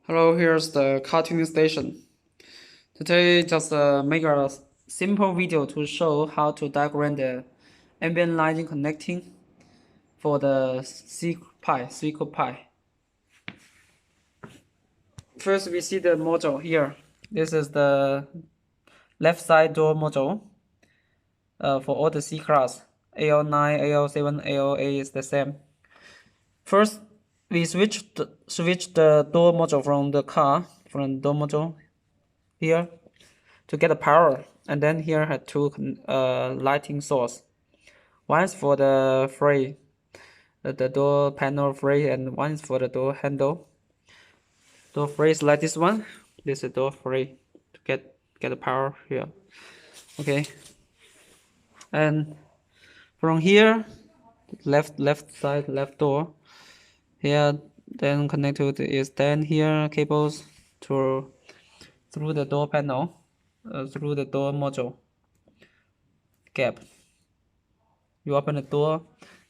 Hello, here's the car tuning station. Today, just make a simple video to show how to diagram the ambient lighting connecting for the C205 Coupe. First, we see the module here. This is the left side door module for all the C class. AL9, AL7, AL8 is the same. First, we switch the door module from the door module here to get the power, and then here had two lighting source. One is for the frame, the door panel frame, and one is for the door handle. Door frame is like this one. This is door frame to get the power here. Okay, and from here, left side, left door here, then connected is then here cables through the door panel, through the door module gap. You open the door,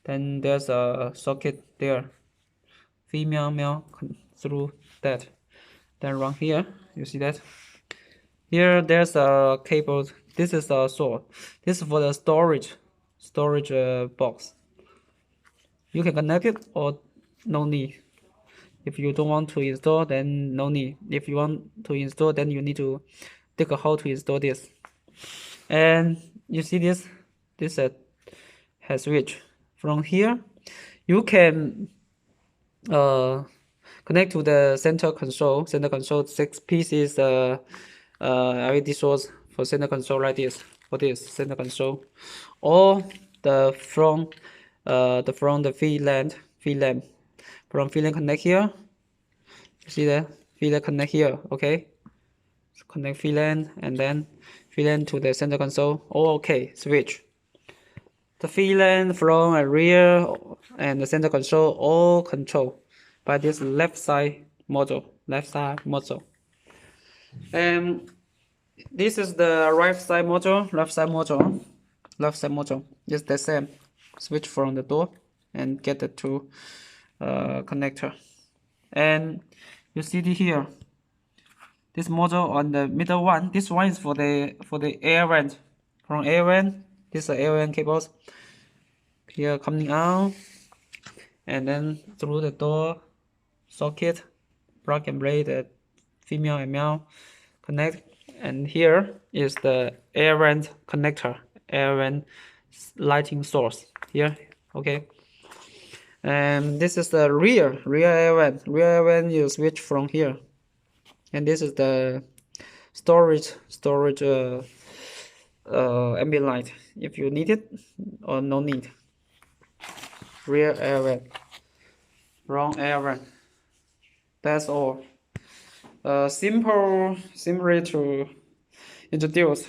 then there's a socket there. Female through that. Then around here, you see that? Here there's a cable. This is a source. This is for the storage box. You can connect it or no need. If you don't want to install, then no need. If you want to install, then you need to dig a hole to install this. And you see this has switch. From here, you can connect to the center console. 6 pieces LED source for center console like this. For this center console, or the front V lamp. From V lamp connect here. You see that V lamp connect here. Okay, so connect V lamp and then V lamp to the center console. Oh, okay, switch. The V-LAN, front and rear, and the center console all controlled by this left side module. And this is the right side module. It's the same. Switch from the door and get the two connector. And you see here, this module on the middle one. This one is for the air vent. From air vent. These are airvent cables here coming out, and then through the door socket, plug and play the female and male connect, and here is the airvent connector, airvent lighting source here. Okay, and this is the rear airvent. You switch from here, and this is the storage ambient light if you need it or no need. Rear air vent, wrong air vent. That's all. Simple to introduce.